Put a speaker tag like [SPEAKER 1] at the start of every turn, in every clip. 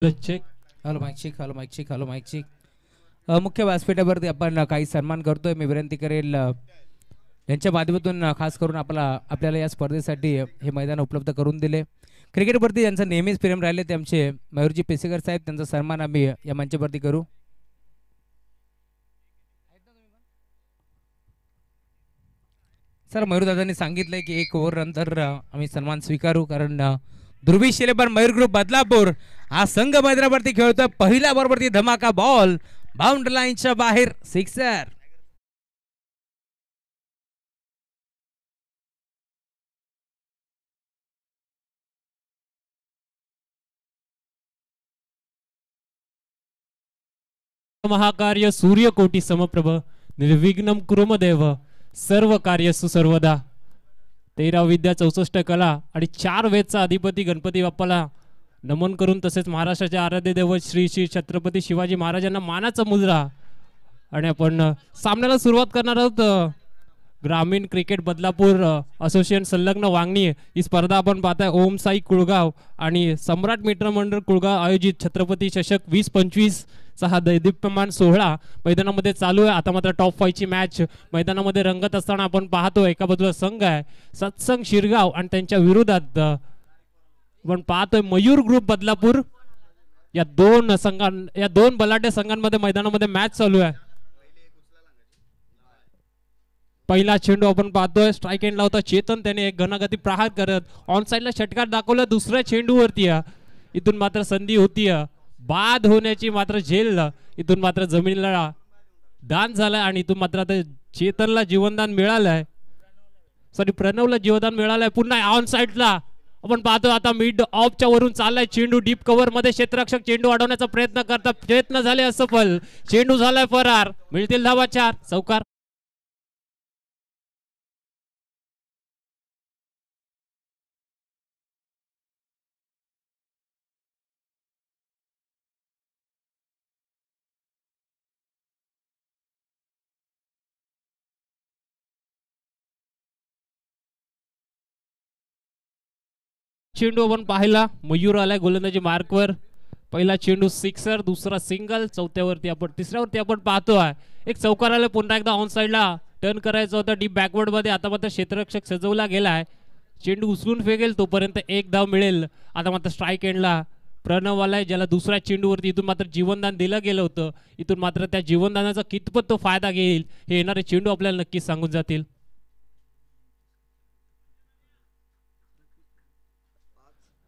[SPEAKER 1] Check.
[SPEAKER 2] Hello mic check, hello mic check, hello mic check. मुख्य व्यासपीठावरती आपण काही सन्मान करतोय. मी विनंती करेल यांच्या माध्यमातून खास करून आपल्याला या स्पर्धेसाठी हे मैदान उपलब्ध करून दिले. क्रिकेटवरती यांचं नेहमीच प्रेम राहिले ते आमचे मयूरजी पेसेकर साहेब, त्यांचा सन्मान आम्ही या मंचावरती करू. सर मयूरदादांनी सांगितलंय की 1 ओव्हर नंतर आम्ही सन्मान स्वीकारू, कारण ध्रुवी शिलेबर मयूर ग्रुप बदलापूर हा संघ मैदानावरती खेळतोय. पहिल्या बॉलवरती धमाका बॉल बाउंड्री लाईनच्या बाहेर, सिक्सर.
[SPEAKER 1] महाकार्य सूर्यकोटी समप्रभ निर्विघ्नं कुरुमदेव सर्व कार्यसु सर्वदा. 13 विद्या 64 कला आणि 4 वेदचा अधिपती गणपती बाप्पाला नमन करून, तसेच महाराष्ट्राचे आराध्य दैवत श्री श्री छत्रपती शिवाजी महाराजांना मानाचा मुजरा. आणि आपण सामन्याला सुरुवात करणार आहोत. ग्रामीण क्रिकेट बदलापूर असोसिएशन संलग्न वांगणी ही स्पर्धा आपण पाहताय. ओम साई कुळगाव आणि सम्राट मित्रमंडळ कुळगाव आयोजित छत्रपती चषक 2025 चा हा दैदिप्यमान सोहळा मैदानामध्ये चालू आहे. आता मात्र टॉप 5 ची मॅच मैदानामध्ये रंगत असताना आपण पाहतो. एका बाजूला संघ आहे सत्संग शिरगाव आणि त्यांच्या विरोधात आपण पाहतोय मयूर ग्रुप बदलापूर. या दोन बलाढ्य संघांमध्ये मैदानामध्ये मॅच चालू आहे. पहिला चेंडू आपण पाहतोय स्ट्राइक एंडला होता चेतन, त्याने एक घनागती प्रहार करत ऑन साइडला षटकार दाखवला. दुसऱ्या चेंडूवरती इथून मात्र संधी होती बाद होण्याची, मात्र झेल इथून मात्र जमिनीला दान झालाय आणि इथून मात्र आता चेतनला जीवनदान मिळालंय. सॉरी प्रणवला जीवनदान मिळालंय. पुन्हा ऑन साइडला आपण पाहतो आता मिड ऑफच्या वरून चाललाय चेंडू डीप कव्हर मध्ये. क्षेत्ररक्षक चेंडू अडवण्याचा प्रयत्न झाले असफल. चेंडू झालाय फरार. मिळतील धावा 4. चौकार. चेंडू आपण पाहिला मयूर आलाय गोलंदाजी मार्कवर. पहिला चेंडू सिक्सर, दुसरा सिंगल. तिसऱ्यावरती आपण पाहतोय एक चौकार आला. पुन्हा एकदा ऑन साइडला टर्न करायचं होतं डीप बॅकवर्ड मध्ये. आता मात्र क्षेत्ररक्षक सजवला गेलाय. चेंडू उचलून फेकेल तोपर्यंत 1 धाव मिळेल. आता मात्र स्ट्राइक एंडला प्रणव आलाय, ज्याला दुसऱ्या चेंडूवरती इथून मात्र जीवनदान दिलं गेलं होतं. इथून मात्र त्या जीवनदानाचा कितपत तो फायदा घेईल हे येणारे चेंडू आपल्याला नक्कीच सांगून जातील.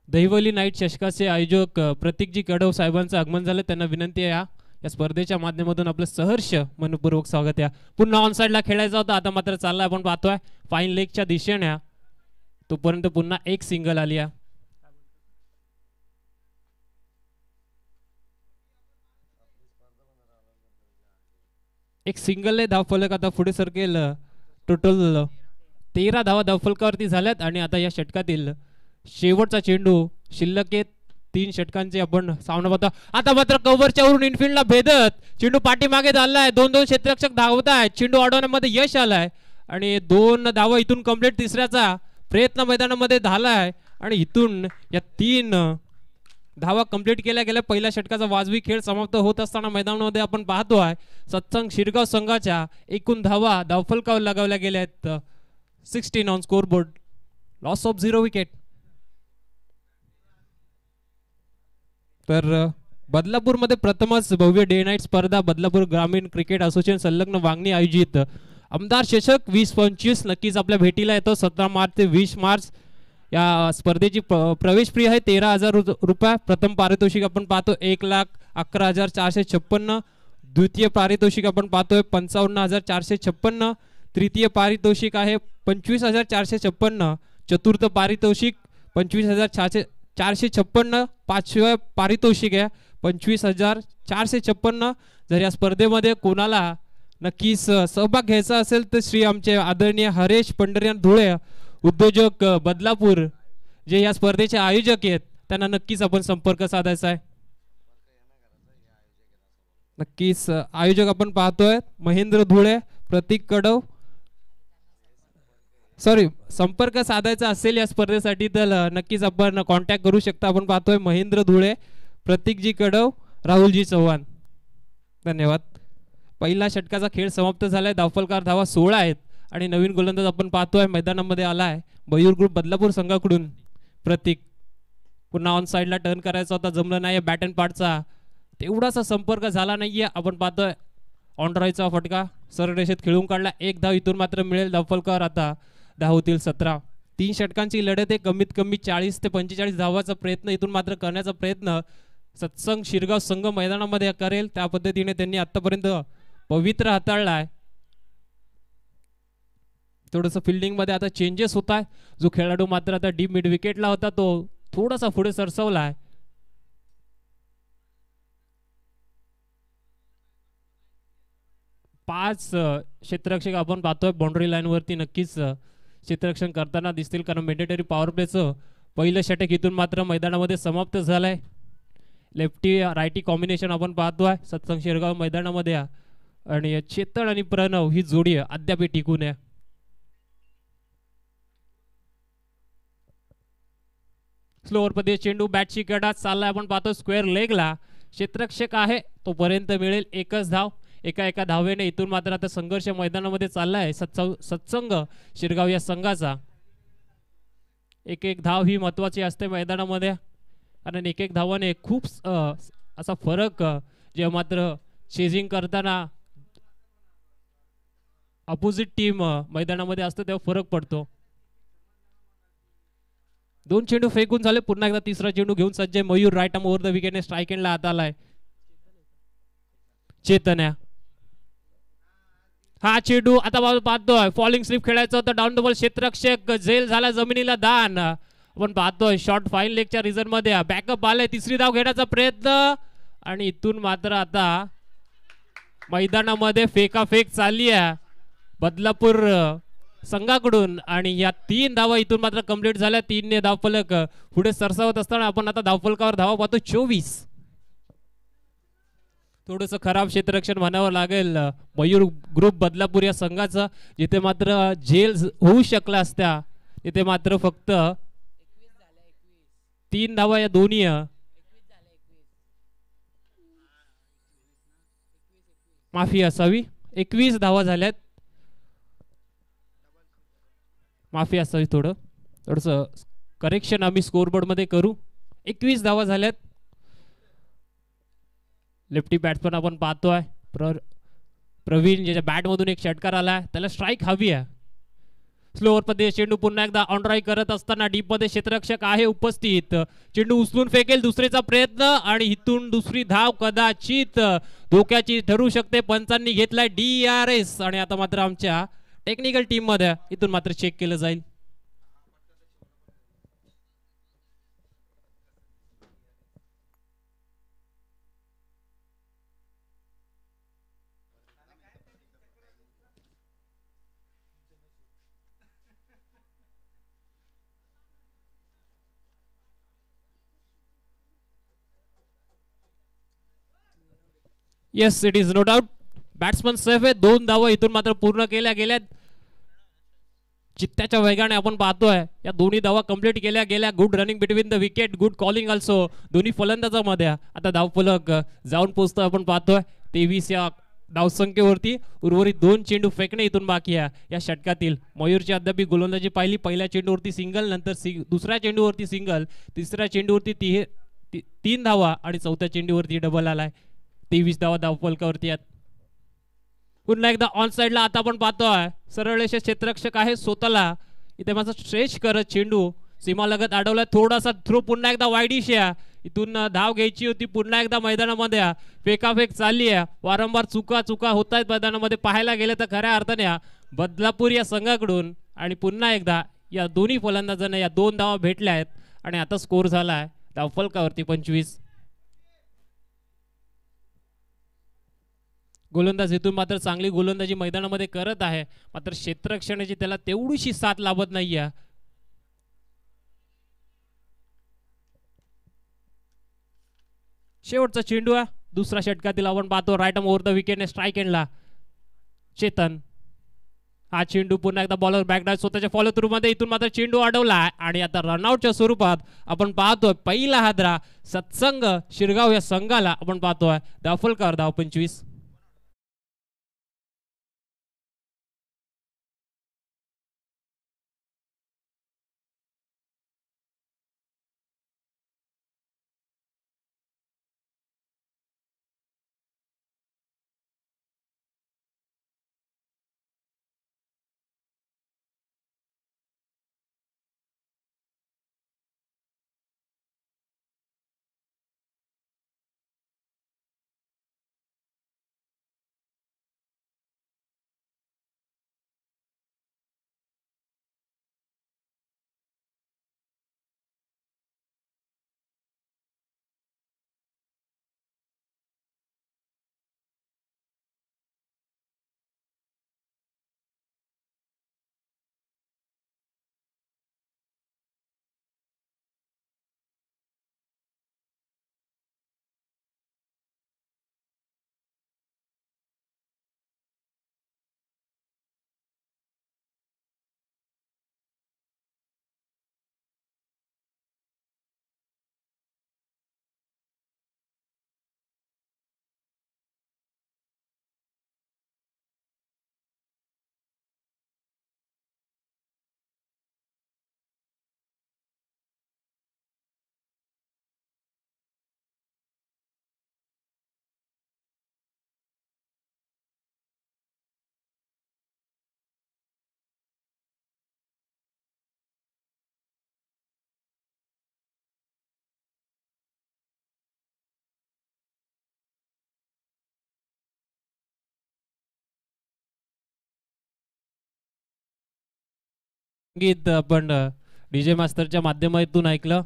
[SPEAKER 1] दहिवली नाईट चषकाचे आयोजक प्रतीकजी कडव साहेबांचं आगमन झालं. त्यांना विनंती आहे या स्पर्धेच्या माध्यमातून आपलं सहर्ष मनपूर्वक स्वागत आहे. पुन्हा ऑन साइडला खेळायचा होता. आता मात्र चाललाय आपण पाहतोय फाईन लेगच्या दिशेने. तोपर्यंत पुन्हा एक सिंगल आली. एक सिंगल धावफलक आता पुढे सरकेल. टोटल 13 धावा धावफलकावरती झाल्यात आणि आता या षटकातील शेवटचा चेंडू शिल्लक 3 षटकांचे आपण सामना पाहतो. आता मात्र कव्हरच्या वरून इनफिल्डला भेदत चेंडू पाठीमागे झालाय. 2-2 क्षेत्ररक्षक धावत आहेत. चेंडू अडवण्यामध्ये यश आलाय आणि 2 धावा इथून कंप्लीट. तिसऱ्याचा प्रयत्न मैदानामध्ये झालाय आणि इथून या 3 धावा कंप्लीट केल्या गेल्या. पहिल्या षटकाचा वाजवी खेळ समाप्त होत असताना मैदानामध्ये आपण पाहतोय सत्संग शिरगाव संघाच्या एकूण धावा धावफलकावर लगावल्या गेल्या आहेत 16 on scoreboard. Loss of 0 wicket. तर बदलापूरमध्ये प्रथमच भव्य डे नाईट स्पर्धा बदलापूर ग्रामीण क्रिकेट असोसिएशन संलग्न वांगणी आयोजित आमदार चषक 2025 नक्कीच आपल्या भेटीला येतो. 17 मार्च ते 20 मार्च या स्पर्धेची प्रवेश फी आहे 13,000 रुपये. प्रथम पारितोषिक आपण पाहतो 1,11,456. द्वितीय पारितोषिक आपण पाहतोय 55,456. तृतीय पारितोषिक आहे 25,456. चतुर्थ पारितोषिक 25,456. पाचव्या पारितोषिक आहे 25,456. जर या स्पर्धेमध्ये कोणाला नक्कीच सहभाग घ्यायचा असेल तर श्री आमचे आदरणीय हरेश पंढरीनाथ धुळे उद्योजक बदलापूर जे या स्पर्धेचे आयोजक आहेत त्यांना नक्कीच आपण संपर्क साधायचा आहे. नक्कीच आयोजक आपण पाहतोय महेंद्र धुळे, प्रतीक कडव. सॉरी संपर्क साधायचा असेल या स्पर्धेसाठी तर नक्कीच आपण कॉन्टॅक्ट करू शकता. आपण पाहतोय महेंद्र धुळे, प्रतीकजी कडव, राहुलजी चव्हाण. धन्यवाद. पहिला षटकाचा खेळ समाप्त झालाय. धावफलकावर धावा 16 आहेत आणि नवीन गोलंदाज आपण पाहतोय मैदानामध्ये आलाय मयूर ग्रुप बदलापूर संघाकडून प्रतीक. पुन्हा ऑन साईडला टर्न करायचा होता, जमलं नाही. बॅट अँड पाडचा तेवढासा संपर्क झाला नाहीये. आपण पाहतोय ऑन ड्राईव्हचा फटका सरळ रेषेत खेळून काढला. एक धाव इथून मात्र मिळेल धावफलकावर. आता धाव होतील 17. 3 षटकांची लढत आहे. कमीत कमी 40 ते 45 धावाचा प्रयत्न इथून मात्र करण्याचा प्रयत्न सत्संग शिरगाव संघ मैदानामध्ये करेल. त्या पद्धतीने त्यांनी आतापर्यंत पवित्र हाताळलाय. थोडंसं फिल्डिंग मध्ये आता चेंजेस होत आहे. जो खेळाडू मात्र आता डीप मिड विकेटला होता तो थोडासा पुढे सरसवलाय. पाच क्षेत्ररक्षक आपण पाहतोय बाउंड्री लाईन वरती नक्कीच क्षेत्ररक्षण करताना दिसतील, कारण मॅन्डेटरी पॉवर प्लेचं पहिलं षटक इथून मात्र मैदानामध्ये समाप्त झालंय. लेफ्टी रायटी कॉम्बिनेशन आपण पाहतोय सत्संग शिरगाव मैदानामध्ये. आणि चेतन आणि प्रणव ही जोडी अद्याप टिकून आहे. स्लोअर मध्ये चेंडू बॅटची कडा चाललाय. आपण पाहतो स्क्वेअर लेगला क्षेत्ररक्षक आहे तोपर्यंत मिळेल एकच धाव. एका धावेने इथून मात्र आता संघर्ष मैदानामध्ये चाललाय सत्संग शिरगाव या संघाचा. एक धाव ही महत्वाची असते मैदानामध्ये, कारण एक धावाने खूप असा फरक जे मात्र चेजिंग करताना अपोजिट टीम मैदानामध्ये असते तेव्हा फरक पडतो. 2 चेंडू फेकून झाले. पुन्हा एकदा तिसरा चेंडू घेऊन सज्ज Mayur. Right arm over the विकेटने स्ट्राइक एंडला हात आलाय. चेतन्या हा चेंडू आता पाहतोय फॉलिंग स्लिप खेळायचं होतं. डाऊन डबल क्षेत्ररक्षक झेल झाला जमिनीला दान. आपण पाहतोय शॉर्ट फाईन लेगच्या रिझन मध्ये बॅकअप आलाय. तिसरी धाव घेण्याचा प्रयत्न आणि इथून मात्र आता मैदानामध्ये फेकाफेक चालली आहे बदलापूर संघाकडून. आणि या 3 धावा इथून मात्र कंप्लीट झाल्या. 3 धावफलक पुढे सरसावत असताना आपण आता धावफलकावर धावा पाहतो 24. थोडंसं खराब क्षेत्ररक्षण म्हणावं लागेल मयूर ग्रुप बदलापूर या संघाचं. जिथे मात्र झेल होऊ शकला असत्या तिथे मात्र फक्त 3 धावा या दोन्ही. माफी असावी, 21 धावा झाल्यात. माफी असावी, थोडंसं करेक्शन आम्ही स्कोरबोर्ड मध्ये करू. 21 धावा झाल्यात. लेफ्टी बॅट्समन आपण पाहतोय प्रवीण, ज्याच्या बॅट मधून एक षटकार आलाय. त्याला स्ट्राईक हवी आहे. स्लोअर मध्ये चेंडू पुन्हा एकदा ऑन ड्राईव्ह करत असताना डीप मध्ये क्षेत्ररक्षक आहे उपस्थित. चेंडू उचलून फेकेल. दुसरीचा प्रयत्न आणि इथून दुसरी धाव कदाचित धोक्याची ठरू शकते. पंचांनी घेतलाय DRS आणि आता मात्र आमच्या टेक्निकल टीम मध्ये इथून मात्र चेक केलं जाईल. Yes, it is no doubt. Batsman safe आहे. 2 धावा इथून मात्र पूर्ण केल्या गेल्या. चित्त्याच्या वेगाने आपण पाहतोय या दोन्ही धावा कंप्लीट केल्या गेल्या. Good running between the wicket, good calling also दोन्ही फलंदाजामध्ये. आता धावफलक जाऊन पोहोचतोय आपण पाहतोय 23 या धावसंख्येवरती. उर्वरित 2 चेंडू फेकणे इथून बाकी आहे या षटकातील. मयूरची अद्याप गोलंदाजी पाहिली. पहिल्या चेंडूवरती सिंगल, नंतर दुसऱ्या चेंडूवरती सिंगल, तिसऱ्या चेंडूवरती 3 धावा आणि चौथ्या चेंडूवरती डबल आलाय. 23 धावा धावफलकावरती आहेत. पुन्हा एकदा ऑन साइडला आता आपण पाहतोय सरळ रेषे क्षेत्ररक्षक आहे स्वतःला. इथे माझा स्ट्रेच करत चेंडू सीमा लगत अडवला. थोडासा थ्रो पुन्हा एकदा वाईडिश आहे. इथून धाव घ्यायची होती. पुन्हा एकदा मैदानामध्ये फेकाफेक चालली आहे. वारंवार चुका होत आहेत मैदानामध्ये पाहायला गेले तर खऱ्या अर्थाने बदलापूर या संघाकडून. आणि पुन्हा एकदा या दोन्ही फलंदाजांना या 2 धावा भेटल्या आहेत आणि आता स्कोर झाला आहे धावफलकावरती 25. गोलंदाज इथून मात्र चांगली गोलंदाजी मैदानामध्ये करत आहे, मात्र क्षेत्ररक्षणाची त्याला तेवढीशी साथ लाभत नाहीये. शेवटचा चेंडू आहे दुसऱ्या षटकातील. आपण पाहतो राईट आर्म ओव्हर द विकेटने स्ट्राइक एंडला चेतन. हा चेंडू पुन्हा एकदा बॉलर बॅकडाय स्वतःच्या फॉलो थ्रू मध्ये इथून मात्र चेंडू अडवला आणि आता रनआउटच्या स्वरूपात आपण पाहतोय पहिला हादरा सत्संग शिरगाव या संघाला आपण पाहतोय दाफलकर धाव 25. गीत आपण डीजे मास्टरच्या माध्यमातून ऐकलं.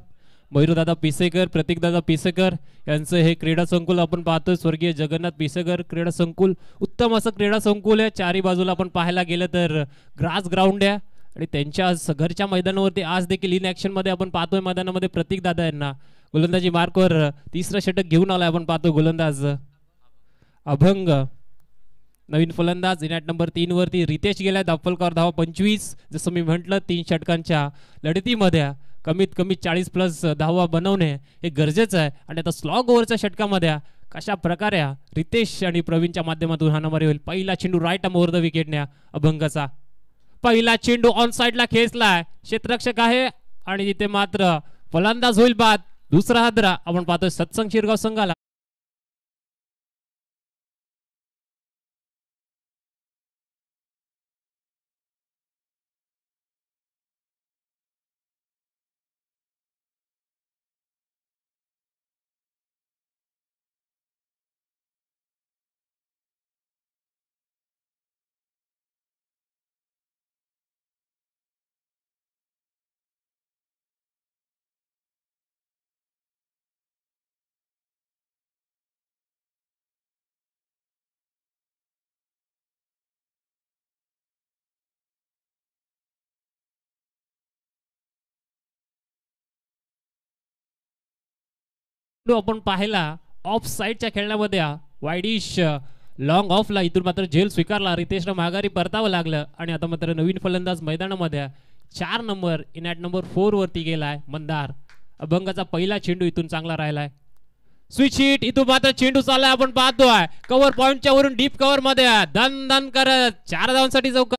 [SPEAKER 1] मयूरदादा पिसेकर, प्रतीकदादा पिसेकर यांचं हे क्रीडा संकुल आपण पाहतोय. स्वर्गीय जगन्नाथ पिसेकर क्रीडा संकुल उत्तम असं क्रीडा संकुल आहे. चारी बाजूला आपण पाहायला गेलं तर ग्रास ग्राउंड आहे आणि त्यांच्या घरच्या मैदानावरती आज देखील इन ऍक्शन मध्ये आपण पाहतोय मैदानामध्ये प्रतीकदादा यांना गोलंदाजी मार्कवर तिसरं षटक घेऊन आलाय. आपण पाहतोय गोलंदाज अभंग. नवीन फलंदाज इनॅट नंबर 3 वरती रितेश गेलाय. दाफलकर धावा 25. जसं मी म्हटलं 3 षटकांच्या लढतीमध्ये कमीत कमी 40+ धावा बनवणे हे गरजेचं आहे आणि आता स्लॉग ओव्हरच्या षटकामध्ये कशा प्रकारे रितेश आणि प्रवीणच्या माध्यमातून हाणामारी होईल. पहिला चेंडू राईट आर्म ओव्हर द विकेटने अभंगाचा. पहिला चेंडू ऑन साइडला खेचलाय. क्षेत्ररक्षक आहे आणि तिथे मात्र फलंदाज होईल बाद. दुसरा हादरा आपण पाहतोय सत्संग शिरगाव संघाला. आपण पाहिला ऑफ साईडच्या खेळण्यामध्ये वाईडिश लॉंग ऑफला इथून मात्र झेल स्वीकारला. रितेशला माघारी परतावं लागलं आणि आता मात्र नवीन फलंदाज मैदानामध्ये 4 नंबर इनॅट नंबर 4 वरती गेलाय मंदार. अभंगाचा पहिला चेंडू इथून चांगला राहिलाय. स्विच हिट इथून मात्र चेंडू चाललाय. आपण पाहतोय कव्हर पॉइंटच्या वरून डीप कव्हर मध्ये दन दन करत 4 धावांसाठी चौकार.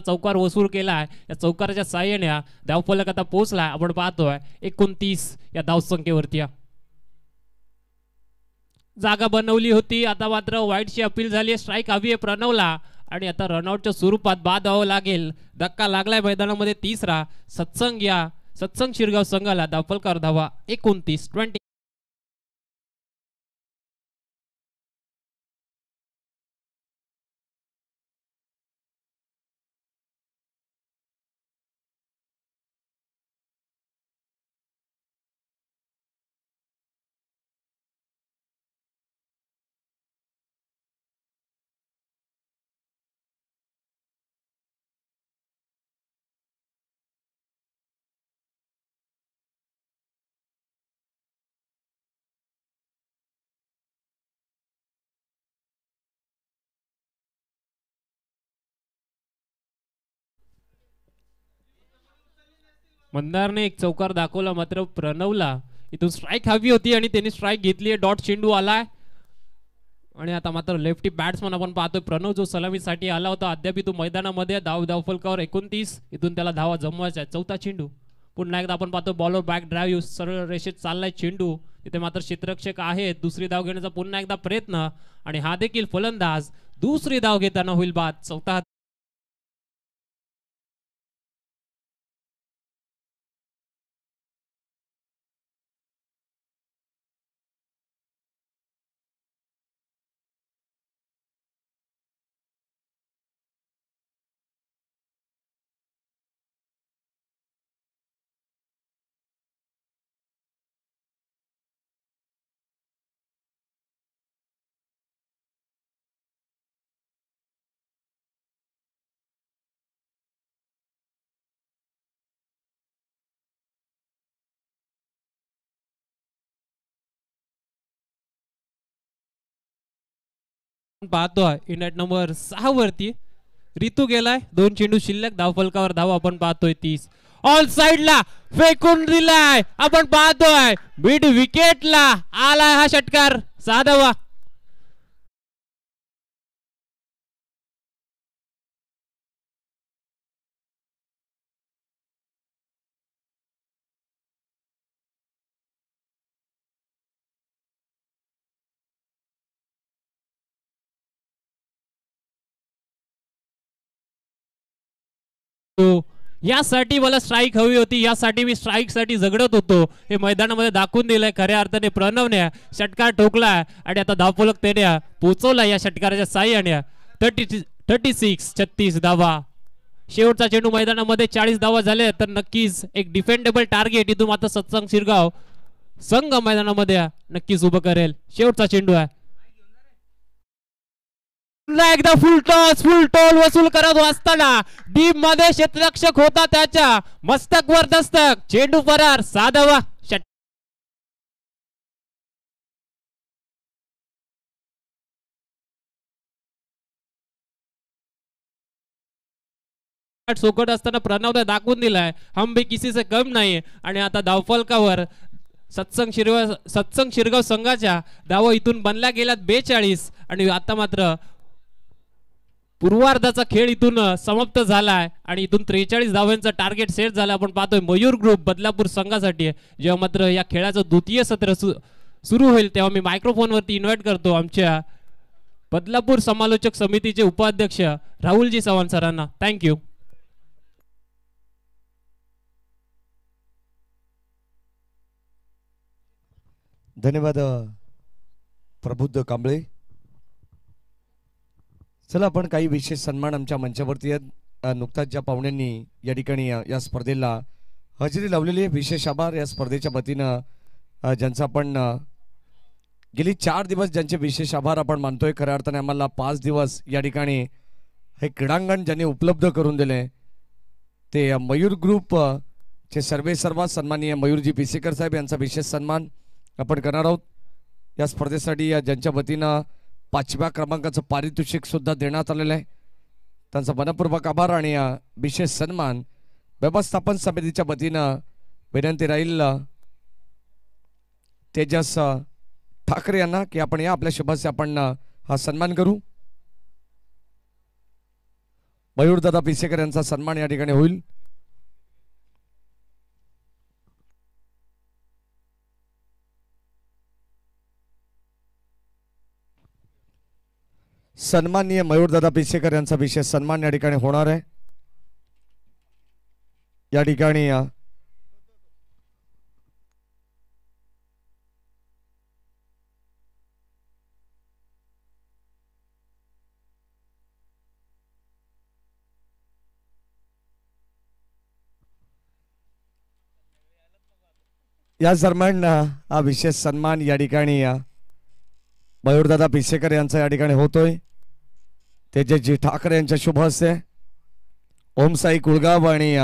[SPEAKER 1] चौकार वसूल केलाय. या चौकाराच्या साह्याने धावफलक आता पोहोचलाय. आपण पाहतोय 29 या धावसंख्येवरती. जागा बनवली होती. आता मात्र वाईटची अपील झाली. स्ट्राईक हवी आहे प्रणवला आणि आता रनआउटच्या स्वरूपात बाद व्हावं लागेल. धक्का लागलाय मैदानामध्ये तिसरा. सत्संग शिरगाव संघाला दाफलकर धावा 29-20. मंदारने एक चौकार दाखवला, मात्र प्रणवला इथून स्ट्राईक हवी होती आणि त्यांनी स्ट्राईक घेतली. डॉट चेंडू आलाय आणि आता मात्र लेफ्टी बॅट्समन आपण पाहतोय प्रणव जो सलामीसाठी आला होता, अद्याप तो मैदानामध्ये. धावफलकावर 29. इथून त्याला धावा जमवायचा. चौथा चेंडू पुन्हा एकदा आपण पाहतो बॉलर बॅक ड्राईव्ह, सरळ रेषेत चाललाय चेंडू. इथे मात्र क्षेत्ररक्षक आहेत. दुसरी धाव घेण्याचा पुन्हा एकदा प्रयत्न आणि हा देखील फलंदाज दुसरी धाव घेताना होईल बाद. चौथा पाहतोय इनॅट नंबर 6 वरती रितू गेलाय. 2 चेंडू शिल्लक. धावफलकावर धाव आपण पाहतोय 30. ऑल साइडला फेकून दिलाय. आपण पाहतोय मिड विकेटला आलाय हा षटकार. 6 धावा. यासाठी मला स्ट्राईक हवी होती, यासाठी मी स्ट्राईक साठी झगडत होतो. हे मैदानामध्ये दाखवून दिलंय खऱ्या अर्थाने प्रणवने. षटकार ठोकलाय आणि आता धावफलक त्याने पोहोचवला या षटकाराच्या साह्याने. 36 धावा. शेवटचा चेंडू मैदानामध्ये 40 धावा झाले तर नक्कीच एक डिफेंडेबल टार्गेट इथून मात्र सत्संग शिरगाव संघ मैदानामध्ये नक्कीच उभं करेल. शेवटचा चेंडू आहे. एकदा फुल टॉल वसूल करत असताना डीप मध्ये क्षेत्ररक्षक होता, त्याच्या मस्तकवर दस्तक. चेंडू फरार. 6 धावा. सोकट असताना प्रणवने दाखवून दिलाय हम भी किसी से कम नाही. आणि आता धावफलकावर सत्संग शिरगाव संघाच्या धावा इथून बनल्या गेल्यात 42. आणि आता मात्र पूर्वार्धाचा खेळ इथून समाप्त झालाय आणि इथून 43 धावांचा टार्गेट सेट झाला. आपण पाहतोय मयूर ग्रुप बदलापूर संघासाठी. जेव्हा मात्र या खेळाचं द्वितीय सत्र सुरू होईल तेव्हा मी मायक्रोफोन वरती इन्व्हाइट करतो आमच्या बदलापूर समालोचक समितीचे उपाध्यक्ष राहुलजी चव्हाण सरांना. थँक्यू.
[SPEAKER 3] धन्यवाद प्रबुद्ध कांबळे. चला आपण काही विशेष सन्मान आमच्या मंचावरती आहेत. नुकताच ज्या पाहुण्यांनी या ठिकाणी या स्पर्धेला हजेरी लावलेली आहे, विशेष आभार. या स्पर्धेच्या वतीनं ज्यांचा आपण गेली 4 दिवस ज्यांचे विशेष आभार आपण मानतोय. खऱ्या अर्थाने आम्हाला 5 दिवस या ठिकाणी हे क्रीडांगण ज्यांनी उपलब्ध करून दिले ते मयूर ग्रुप चे सर्वात सन्माननीय मयूरजी पिसेकर साहेब यांचा विशेष सन्मान आपण करणार आहोत. या स्पर्धेसाठी ज्यांच्या वतीनं 5व्या क्रमांकाचं पारितोषिक सुद्धा देण्यात आलेलं आहे, त्यांचा मनपूर्वक आभार आणि विशेष सन्मान व्यवस्थापन समितीच्या वतीनं विनंती राहील तेजस ठाकरे यांना की आपण या आपल्या शुभाचे आपण हा सन्मान करू. मयूरदादा पिसेकर यांचा सन्मान या ठिकाणी होईल. सन्माननीय मयूरदादा पिसेकर यांचा विशेष सन्मान या ठिकाणी होणार आहे. या ठिकाणी या दरम्यान हा विशेष सन्मान या ठिकाणी मयूरदादा पिसेकर यांचा या ठिकाणी होतोय. तेजसजी ठाकरे यांच्या शुभ हस्ते ओमसाई कुळगाव आणि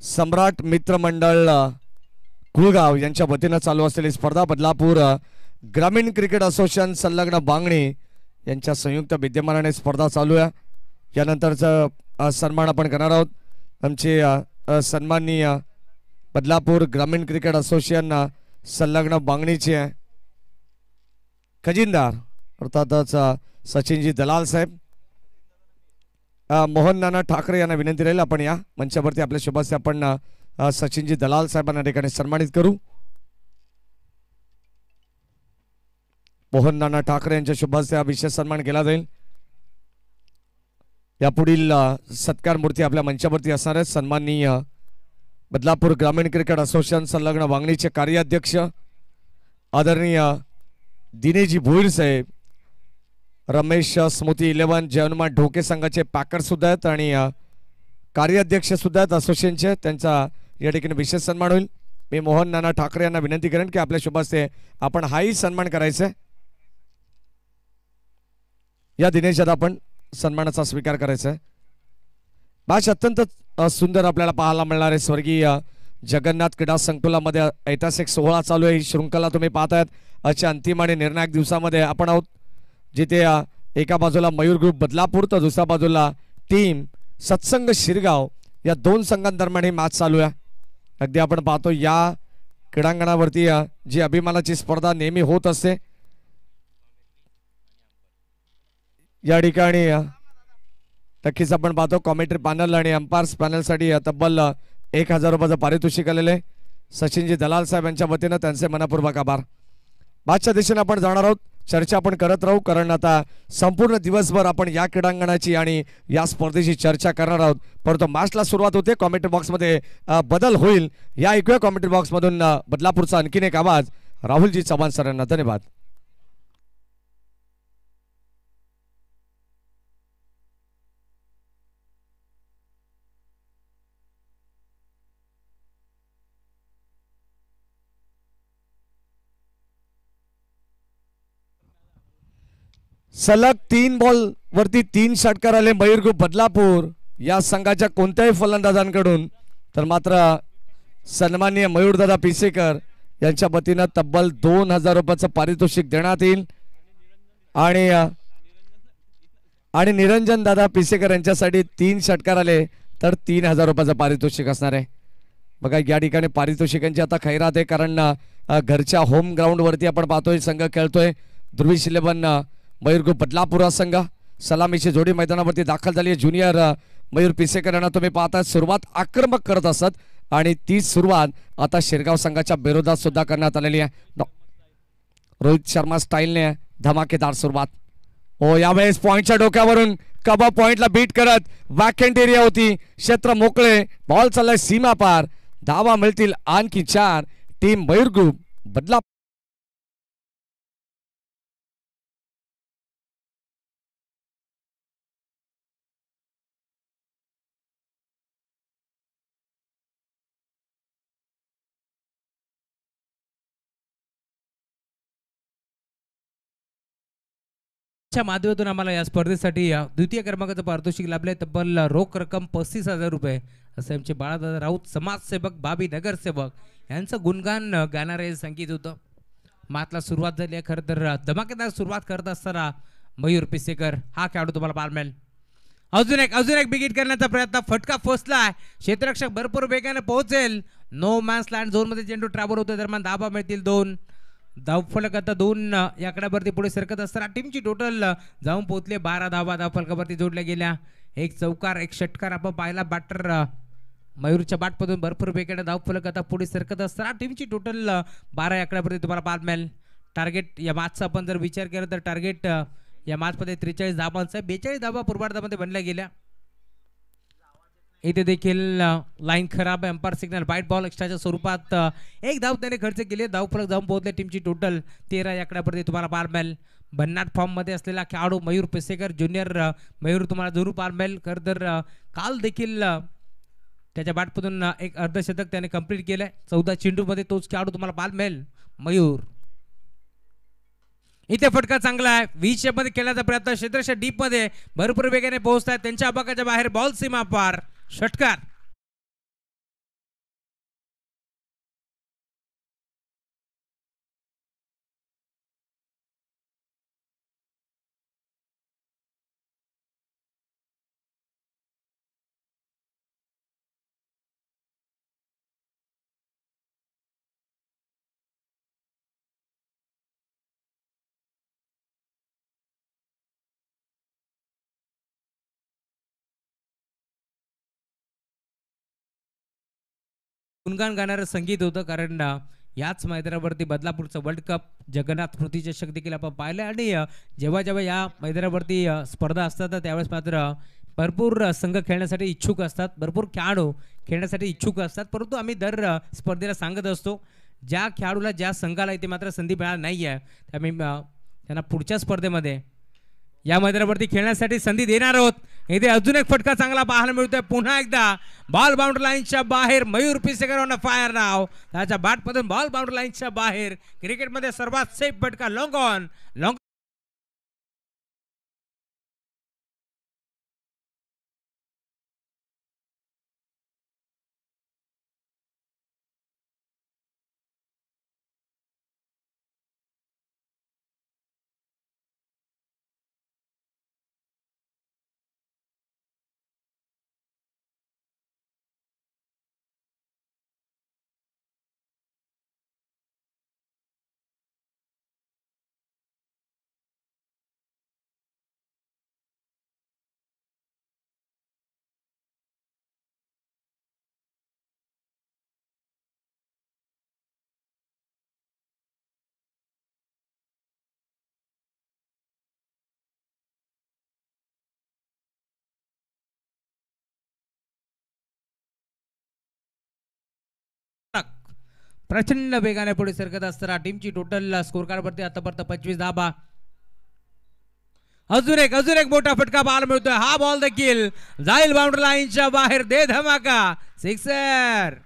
[SPEAKER 3] सम्राट मित्र मंडळ कुळगाव यांच्या वतीनं चालू असलेली स्पर्धा बदलापूर ग्रामीण क्रिकेट असोसिएशन संलग्न बांगणी यांच्या संयुक्त विद्यमानाने स्पर्धा चालू आहे. यानंतरचा सन्मान आपण करणार आहोत. आमचे सन्माननीय बदलापूर ग्रामीण क्रिकेट असोसिएशन संलग्न बांगणीचे आहे खजिनदार अर्थातच सचिनजी दलाल साहेब. मोहन नाना ठाकरे यांना विनंती राहील आपण या मंचावरती आपल्या शुभास्ते आपण सचिनजी दलाल साहेबांना ठिकाणी सन्मानित करू. मोहन नाना ठाकरे यांच्या शुभास्ते हा विशेष सन्मान केला जाईल. यापुढील सत्कार मूर्ती आपल्या मंचावरती असणार आहेत. सन्माननीय बदलापूर ग्रामीण क्रिकेट असोसिएशन संलग्न वांगणीचे कार्याध्यक्ष आदरणीय दिनेशजी भोईर साहेब, रमेश स्मृती 11 जय ढोके संघाचे पॅकर सुद्धा आहेत आणि कार्याध्यक्ष सुद्धा आहेत असोसिएशनचे. त्यांचा या ठिकाणी विशेष सन्मान होईल. मी मोहन नाना ठाकरे यांना विनंती करेन की आपल्या शुभास्ते आपण हाही सन्मान करायचा. या दिनेश दादा आपण सन्मानाचा स्वीकार करायचा आहे. मॅच अत्यंत सुंदर आपल्याला पाहायला मिळणार आहे. स्वर्गीय जगन्नाथ क्रीडा संकुलामध्ये ऐतिहासिक सोहळा चालू आहे. ही शृंखला तुम्ही पाहतायत. आजच्या अंतिम आणि निर्णायक दिवसामध्ये आपण आहोत, जिथे एका बाजूला मयूर ग्रुप बदलापूर तर दुसऱ्या बाजूला टीम सत्संग शिरगाव या दोन संघांदरम्यान ही मॅच चालू आहे. अगदी आपण पाहतो या क्रीडांगणावरती जी अभिमानाची स्पर्धा नेहमी होत असते. या ठिकाणी नक्कीच आपण पाहतो कॉमेंट्री पॅनल आणि अंपायर्स पॅनलसाठी तब्बल 1000 रुपयाचं पारितोषिक आलेलं आहे. सचिनजी दलाल साहेब यांच्या वतीनं त्यांचे मनपूर्वक आभार. मॅचच्या दिशेने आपण जाणार आहोत. चर्चा आपण करत राहू, कारण आता संपूर्ण दिवसभर आपण या क्रीडांगणाची आणि या स्पर्धेची चर्चा करणार आहोत. परंतु मॅचला सुरुवात होते. कॉमेंट्री बॉक्समध्ये बदल होईल. या ऐकूया कॉमेंट्री बॉक्समधून बदलापूरचा आणखीन एक आवाज राहुलजी चव्हाण सर यांना. धन्यवाद. सलग 3 बॉल वरती 3 षटकार आले मयूर ग्रुप बदलापूर या संघाच्या कोणत्याही फलंदाजांकडून. तर मात्र सन्माननीय मयूरदादा पिसेकर यांच्या वतीनं तब्बल 2000 रुपयाचं पारितोषिक देण्यात येईल. आणि निरंजन दादा पिसेकर यांच्यासाठी 3 षटकार आले तर 3000 रुपयाचं पारितोषिक असणार आहे. बघा या ठिकाणी पारितोषिकांची आता खैरात आहे, कारण घरच्या होम ग्राउंड वरती आपण पाहतोय संघ खेळतोय. ध्रुवीश 11 मयूर ग्रुप बदलापूर संघ सलामीची जोडी मैदानावरती दाखल झाली आहे. ज्युनियर मयूर पिसेकर यांना तुम्ही पाहता सुरुवात आक्रमक करत असत आणि ती सुरुवात आता शिरगाव संघाच्या विरोधात सुद्धा करण्यात आलेली आहे. रोहित शर्मा स्टाईलने धमाकेदार सुरुवात. हो, यावेळेस पॉइंटच्या डोक्यावरून कबा पॉइंटला बीट करत वॅकेंट एरिया होती, क्षेत्र मोकळे, बॉल चाललाय सीमा पार. धावा मिळतील आणखी 4. टीम मयूर ग्रुप बदलापूर
[SPEAKER 2] माध्यमातून आम्हाला या स्पर्धेसाठी द्वितीय क्रमांकाचं पारितोषिक लाभले. तब्बल रोख रक्कम 35,000 रुपये. असं आमचे बाळादादा राऊत समाजसेवक, बाबी नगरसेवक यांचं गुणगान गाणारे संगीत होतं. मातला सुरुवात झाली आहे. खरं तर धमाकेदार सुरुवात करत असताना मयूर पिसेकर हा खेळाडू तुम्हाला पाहायला मिळेल. अजून एक बिगिट करण्याचा प्रयत्न. फटका फसलाय. क्षेत्ररक्षक भरपूर वेगाने पोहोचेल. नो मॅन्स लँड झोन मध्ये चेंडू ट्रॅव्हल होतो. दरम्यान धाबा मिळतील 2. धावफलक आता 2 या आकड्यावरती पुढे सरकत असताना टीमची टोटल जाऊन पोहोचले 12 धावा धावफलकावरती जोडल्या गेल्या. 1 चौकार 1 षटकार आपण पाहिला. बॅटर मयूरच्या बॅटमधून भरपूर वेगाने धावफलक आता पुढे सरकत असताना टीमची टोटल 12 या आकड्यावरती तुम्हाला पाहायला मिळेल. टार्गेट या मॅचचा आपण जर विचार केला तर टार्गेट या मॅचमध्ये 43 धावांचा 42 धावा पूर्वार्धामध्ये बनल्या गेल्या. इथे देखील लाईन खराब आहे. अंपायर सिग्नल वाईट बॉल एक्स्ट्राच्या स्वरूपात 1 धाव त्याने खर्च केले. धावफलक जाऊन पोहोचले. टीमची टोटल 13 या आकड्यावरती तुम्हाला पाहायला मिळेल. भन्नाट फॉर्म मध्ये असलेला खेळाडू मयूर पिसेकर ज्युनियर मयूर तुम्हाला जरूर पाहायला मिळेल. खरं तर काल देखील त्याच्या बॅटमधून 1 अर्धशतक त्याने कंप्लीट केलंय. 14 चेंडूमध्ये तोच खेळाडू तुम्हाला पाहायला मिळेल मयूर. इथे फटका चांगला आहे. 20 मध्ये खेळण्याचा प्रयत्न. क्षेत्ररक्षक डीप मध्ये भरपूर वेगाने पोहोचतात. त्यांच्या आबाकाच्या बाहेर बॉल सीमा पार. षटकार. गुणगान गाणारं संगीत होतं, कारण याच मैदानावरती बदलापूरचं वर्ल्ड कप जगन्नाथ स्मृतिचषक देखील आपण पाहिलं आणि जेव्हा जेव्हा या मैदानावरती स्पर्धा असतात तर त्यावेळेस मात्र भरपूर संघ खेळण्यासाठी इच्छुक असतात, भरपूर खेळाडू खेळण्यासाठी इच्छुक असतात. परंतु आम्ही दर स्पर्धेला सांगत असतो ज्या खेळाडूला ज्या संघाला इथे मात्र संधी मिळाली नाही आहे त्यामुळे त्यांना पुढच्या स्पर्धेमध्ये या मैदानावरती खेळण्यासाठी संधी देणार आहोत. इथे अजून एक फटका चांगला पाहायला मिळतोय. पुन्हा एकदा बॉल बाउंड्री लाईनच्या बाहेर मयूर पिसेकर ऑन फायर नाव त्याच्या बॅटमधून बॉल बाउंड्री लाईनच्या बाहेर. क्रिकेटमध्ये सर्वात सेफ फटका लॉंग ऑन लॉंग प्रचंड वेगाने पुढे सरकत असताना टीमची टोटल स्कोर कार्ड वरती आतापर्यंत 25 धाबा. अजून एक मोठा फटका पाहायला मिळतोय. हा बॉल देखील जाईल बाउंड्री लाईनच्या बाहेर. दे धमाका सिक्सर.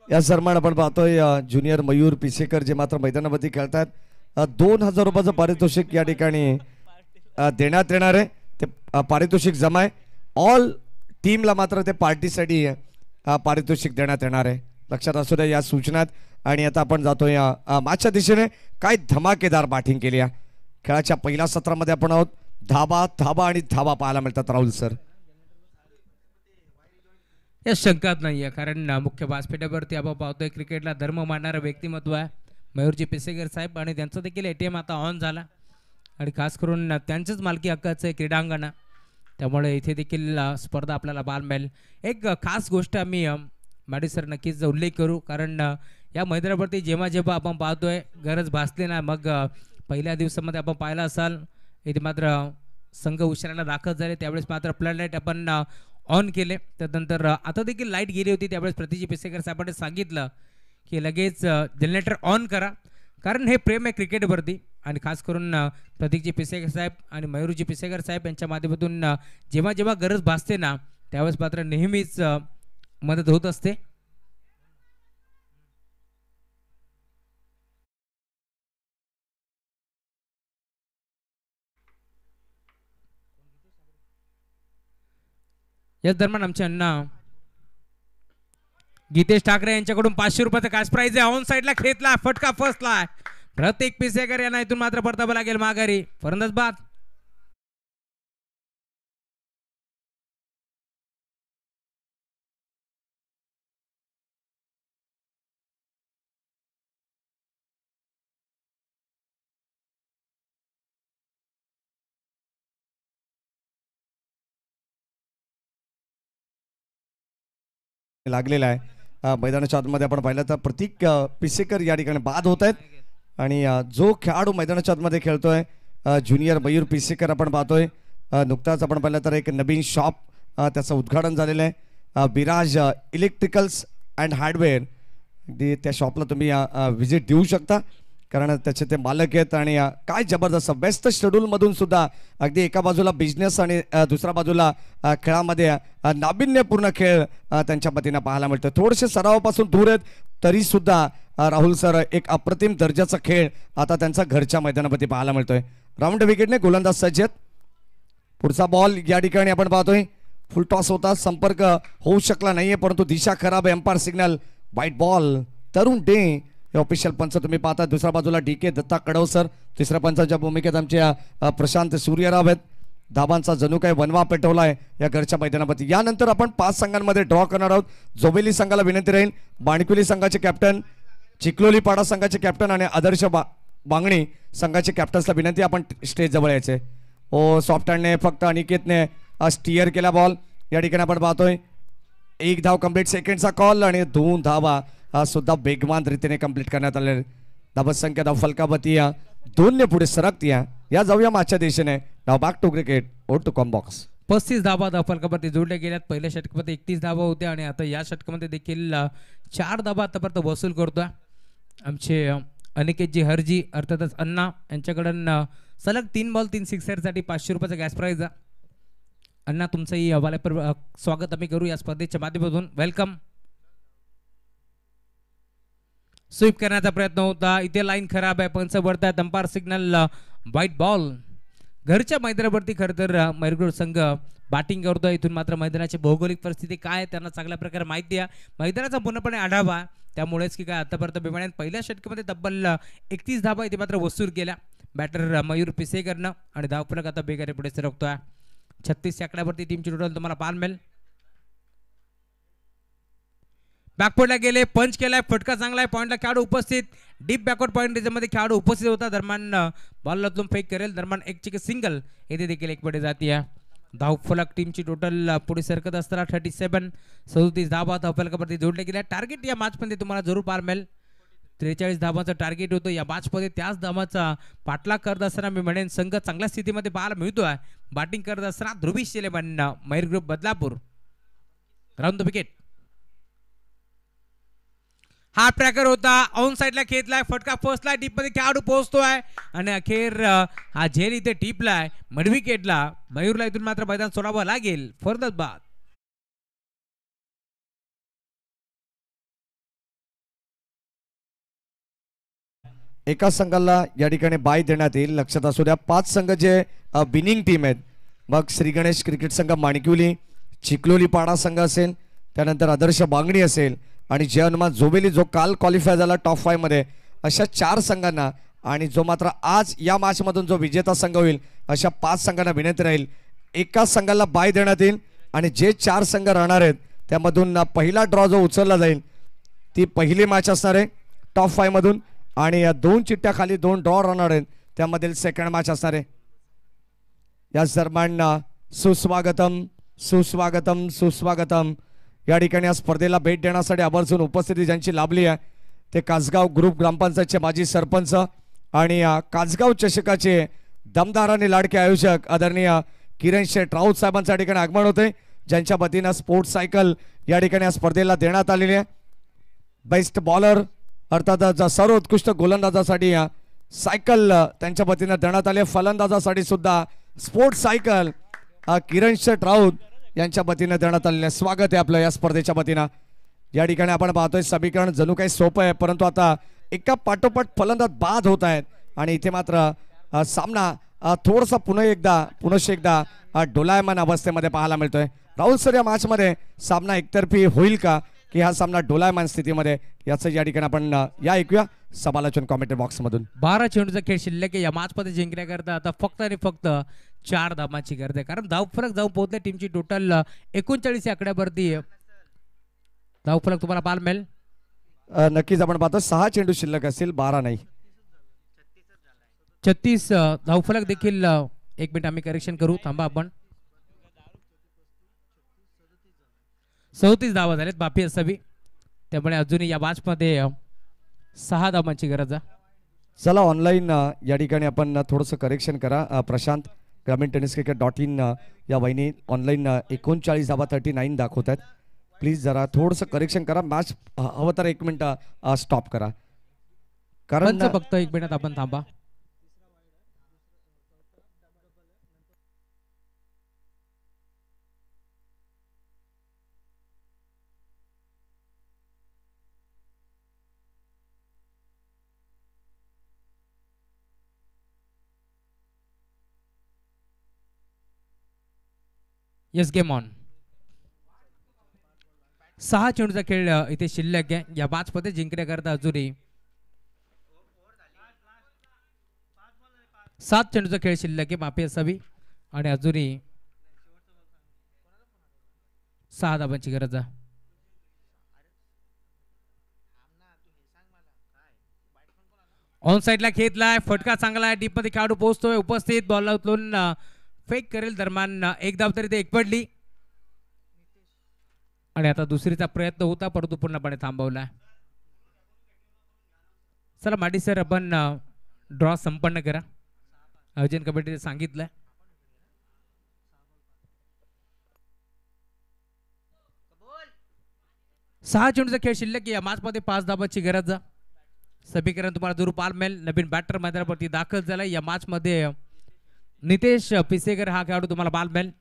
[SPEAKER 3] या सन्मान आपण पाहतोय ज्युनियर मयूर पिसेकर जे मात्र मैदानावरती खेळतात. 2000 रुपयाचं पारितोषिक या ठिकाणी देण्यात येणार आहे. ते पारितोषिक जमा आहे. ऑल टीमला मात्र ते पार्टीसाठी पारितोषिक देण्यात येणार आहे. लक्षात असू द्या या सूचनात. आणि आता आपण जातोय मागच्या दिशेने. काय धमाकेदार बॅटिंग केली या खेळाच्या पहिल्या सत्रामध्ये आपण आहोत. धाबा धाबा आणि धाबा पाहायला मिळतात राहुल सर.
[SPEAKER 2] या शंकात नाही आहे, कारण मुख्य व्यासपीठावरती आपण पाहतोय क्रिकेटला धर्म मानणारं व्यक्तिमत्व आहे मयूरजी पिसेकर साहेब. आणि त्यांचं देखील ATM आता ऑन झाला आणि खास करून त्यांचंच मालकी हक्काचं आहे क्रीडांगण. त्यामुळे इथे देखील स्पर्धा आपल्याला पाहायला मिळेल. एक खास गोष्ट आम्ही माडी सर नक्कीच उल्लेख करू, कारण या मैदानावरती जेव्हा जेव्हा आपण पाहतोय गरज भासली ना, मग पहिल्या दिवसामध्ये आपण पाहिलं असाल इथे मात्र संघ उशिराला दाखल झाले. त्यावेळेस मात्र फ्लड लाईट आपण ऑन केले. त्यानंतर आता देखील लाईट गेली होती. त्यावेळेस प्रतीजी पिसेकर साहेबांनी सांगितलं की लगेच जनरेटर ऑन करा, कारण हे प्रेम आहे क्रिकेटवरती. आणि खास करून प्रतीकजी पिसेकर साहेब आणि मयूरजी पिसेकर साहेब यांच्या माध्यमातून जेव्हा जेव्हा गरज भासते ना त्यावेळेस मात्र नेहमीच मदत होत असते. याच दरम्यान आमचे अण्णा गीतेश ठाकरे यांच्याकडून 500 रुपयाचा कॅश प्राइज आहे. ऑन साइडला खेचला फटका फसला. प्रतीक पिसेकर यांना इथून मात्र परतावं लागेल माघारी. फलंदाज बाद.
[SPEAKER 3] लागलेला आहे. मैदानाच्या आतमध्ये आपण पाहिलं तर प्रतीक पिसेकर या ठिकाणी बाद होत आहेत. आणि जो खेळाडू मैदानाच्या आतमध्ये खेळतोय ज्युनियर मयूर पिसेकर आपण पाहतोय. नुकताच आपण पाहिलं तर एक नवीन शॉप त्याचं उद्घाटन झालेलं आहे. Viraj electricals and hardware. अगदी त्या शॉपला तुम्ही व्हिजिट देऊ शकता, कारण त्याचे ते मालक आहेत. आणि काय जबरदस्त व्यस्त शेड्यूलमधून सुद्धा अगदी एका बाजूला बिझनेस आणि दुसऱ्या बाजूला खेळामध्ये नाविन्यपूर्ण खेळ त्यांच्या वतीनं पाहायला मिळतो. थोडेसे सरावापासून दूर आहेत तरी सुद्धा राहुल सर एक अप्रतिम दर्जाचा खेळ आता त्यांचा घरच्या मैदानावरती पाहायला मिळतोय. राऊंड विकेटने गोलंदाज सज्ज आहेत. पुढचा बॉल या ठिकाणी आपण पाहतोय फुल टॉस होता. संपर्क होऊ शकला नाहीये, परंतु दिशा खराब आहे. Umpire signal. Wide ball. Tarun Dey हे ऑफिशियल पंच तुम्ही पाहता. दुसऱ्या बाजूला DK दत्ता कडवसर, तिसऱ्या पंचाच्या भूमिकेत आमचे प्रशांत सूर्यराव आहेत. धाबांचा जणू काही वनवा पेटवला आहे या घरच्या मैदानावरती. यानंतर आपण 5 संघांमध्ये ड्रॉ करणार आहोत. जोबेली संघाला विनंती राहील, बाणकुली संघाचे कॅप्टन, चिखलोली पाडा संघाचे कॅप्टन आणि आदर्श बांगणी संघाचे कॅप्टन्सला विनंती आपण स्टेज जवळ यायचे. ओ सॉफ्ट हँडने फक्त अनिकेतने स्टीअर केला बॉल. या ठिकाणी आपण पाहतोय 1 धाव कंप्लीट, सेकंडचा कॉल आणि 2 धावा सुद्धा वेगवान रीतीने कंप्लीट करण्यात आले. धावत संख्या धाव फलकावती 2 ने पुढे सरकती. या जाऊया मागच्या दिशेने. नाव बॅक टू क्रिकेट, ओट टू कॉम बॉक्स.
[SPEAKER 2] 35 धावा फलकावरती जोडल्या गेल्यात. पहिल्या षटकामध्ये 31 धावा होत्या आणि आता या षटकामध्ये देखील 4 धावा आतापर्यंत वसूल करतोय आमचे अनिकेतजी हरजी, अर्थातच अण्णा यांच्याकडून सलग 3 बॉल 3 सिक्सरसाठी 500 रुपयाचा गॅस प्राईज. अण्णा तुमचंही वाल्यापर स्वागत आम्ही करू या स्पर्धेच्या माध्यमातून. वेलकम. स्वीप करण्याचा प्रयत्न होता, इथे लाईन खराब आहे, पंच वरतात, अंपायर सिग्नल व्हाईट बॉल. घरच्या मैदानावरती खरं तर मयूरगड संघ बॅटिंग करतोय. इथून मात्र मैदानाची भौगोलिक परिस्थिती काय त्यांना चांगल्या प्रकारे माहिती आहे, मैदानाचा पूर्णपणे आढावा. त्यामुळेच की काय आतापर्यंत बिमाड्याने पहिल्या षटकामध्ये तब्बल 31 धावा इथे मात्र वसूल केल्या बॅटर मयूर पिसेकरनं आणि धावफलक आता बेगाने पुढे सरकतोय. 36 आकड्यावरती टीमची टोटल तुम्हाला पाहायला मिळेल. बॅकफुटला गेले, पंच केलाय, फटका चांगला आहे, पॉईंटला खेळाडू उपस्थित, डीप बॅकवर्ड पॉईंट त्याच्यामध्ये खेळाडू उपस्थित होता. दरम्यान बॉलला तुम फेक करेल, दरम्यान एक चिक सिंगल येथे देखील एक पुढे जाते. धावफलक टीमची टोटल पुढे सरकत असताना 37 धावा धावफलकावरती जोडले गेल्या. टार्गेट या मॅचमध्ये तुम्हाला जरूर पाहायला मिळेल. 43 धावांचं टार्गेट होतं या मॅचमध्ये. त्याच धावांचा पाठलाग करत असताना मी म्हणेन संघ चांगल्या स्थितीमध्ये पाहायला मिळतोय. बॅटिंग करत असताना Dhruvi Shileman Mayur group Badlapur. Round the wicket. हा ट्रॅकर होता, ऑन साइडला खेचलाय, फटका फर्स्टला डीप मध्ये खेळाडू पोहोचतोय आणि अखेर हा झेल इथे टिपलाय मिड विकेटला. मयूरला इथून मात्र मैदान सोडावं लागेल. फर्दर बाद.
[SPEAKER 3] एका संघाला या ठिकाणी बाय देण्यात येईल. लक्षात असू द्या 5 संघ जे विनिंग टीम आहेत. मग श्री गणेश क्रिकेट संघ माणिकवली, चिखलोली पाडा संघ असेल, त्यानंतर आदर्श बांगणी असेल आणि जय हनुमान जोबेली जो काल क्वालिफाय झाला टॉप 5 मध्ये. अशा 4 संघांना आणि जो मात्र आज या मॅच मधून जो विजेता संघ होईल अशा 5 संघांना विनंती राहील एका संघाला बाय देण्यात येईल आणि जे 4 संघ राहणार आहेत त्यामधून पहिला ड्रॉ जो उचलला जाईल ती पहिली मॅच असणार आहे टॉप 5 मधून आणि या 2 चिठ्ठ्या खाली 2 ड्रॉ राहणार आहेत त्यामधील सेकंड मॅच असणार आहे. या दरम्यान सुस्वागतम सुस्वागतम सुस्वागतम. या ठिकाणी या स्पर्धेला भेट देण्यासाठी आवर्जून उपस्थिती ज्यांची लाभली आहे ते कासगाव ग्रुप ग्रामपंचायतचे माजी सरपंच आणि कासगाव चषकाचे दमदार आणि लाडके आयोजक आदरणीय किरण शेठ राऊत साहेबांच्या ठिकाणी आगमन होते ज्यांच्या वतीनं स्पोर्ट्स सायकल या ठिकाणी या स्पर्धेला देण्यात आलेली आहे. बेस्ट बॉलर अर्थात सर्वोत्कृष्ट गोलंदाजासाठी सायकल त्यांच्या वतीनं देण्यात आले. फलंदाजासाठी सुद्धा स्पोर्ट्स सायकल किरण शेठ राऊत यांच्या वतीनं देण्यात आलेलं आहे. स्वागत आहे आपलं या स्पर्धेच्या वतीनं. या ठिकाणी आपण पाहतोय समीकरण जणू काही सोपं आहे परंतु आता एका पाठोपाठ फलंदाज बाद होत आहेत आणि इथे मात्र सामना थोडासा पुनश्च एकदा डोलायमान अवस्थेमध्ये पाहायला मिळतोय. राहुल सर या मॅच मध्ये सामना एकतर्फी होईल का की हा सामना डोलायमान स्थितीमध्ये याचं या ठिकाणी आपण या ऐकूया समालोचन कॉमेंट्री बॉक्स मधून.
[SPEAKER 2] 12 चेंडूचा खेळ शिल्लक या मॅच मध्ये जिंकण्याकरता आता फक्त आणि फक्त 4 धावांची गरज आहे कारण धावफलक जाऊन पोहोचले टीमची टोटल 39 आकड्यावरती धावफलक तुम्हाला पाहायला मिळेल.
[SPEAKER 3] नक्कीच आपण पाहतो 6 चेंडू शिल्लक असतील 12 नाही.
[SPEAKER 2] 36 धावफलक देखील एक मिनिट आम्ही करेक्शन करू थांबा आपण. 37 धावा झालेत बापी असावी त्यामुळे अजूनही या मॅच मध्ये 6 धावांची गरज आहे.
[SPEAKER 3] चला ऑनलाईन या ठिकाणी आपण थोडंसं करेक्शन करा. प्रशांत ग्रामीण टेनिस क्रिकेट.in या वहिनी ऑनलाईन 39 धावा 39 दाखवत आहेत. प्लीज जरा थोडंसं करेक्शन करा. मॅच हवं तर 1 मिनिट स्टॉप करा कारण
[SPEAKER 2] फक्त 1 मिनिट आपण थांबा. Yes game on. 6 चेंडूचा खेळ इथे शिल्लक आहे या मॅच मध्ये जिंकण्याकरता अजूनही 7 चेंडूचा खेळ शिल्लक आहे, माफी असावी. आणि अजूनही 6 धाबांची गरज आहे. ऑन साइडला खेळलाय, फटका चांगला आहे, डीप मध्ये खेळाडू पोहोचतोय, उपस्थित बॉलला उचलून फेक करेल, दरम्यान एक धाव तरी ते एक पडली. आणि आता दुसरीचा प्रयत्न होता परंतु पूर्णपणे थांबवला. चला माडी सर, आपण ड्रॉ संपन्न करा, आयोजन कमिटीने सांगितलंय. सहा चेंडूचा खेळ शिल्लक या मॅच मध्ये 5 धाबांची गरज. समीकरण तुम्हाला जरूर पाहायला मिळेल. नवीन बॅटर मैदानावरती दाखल झाला या मॅच मध्ये नितेश पिसेकर हा खेळाडू तुम्हाला पाहायला मिळेल.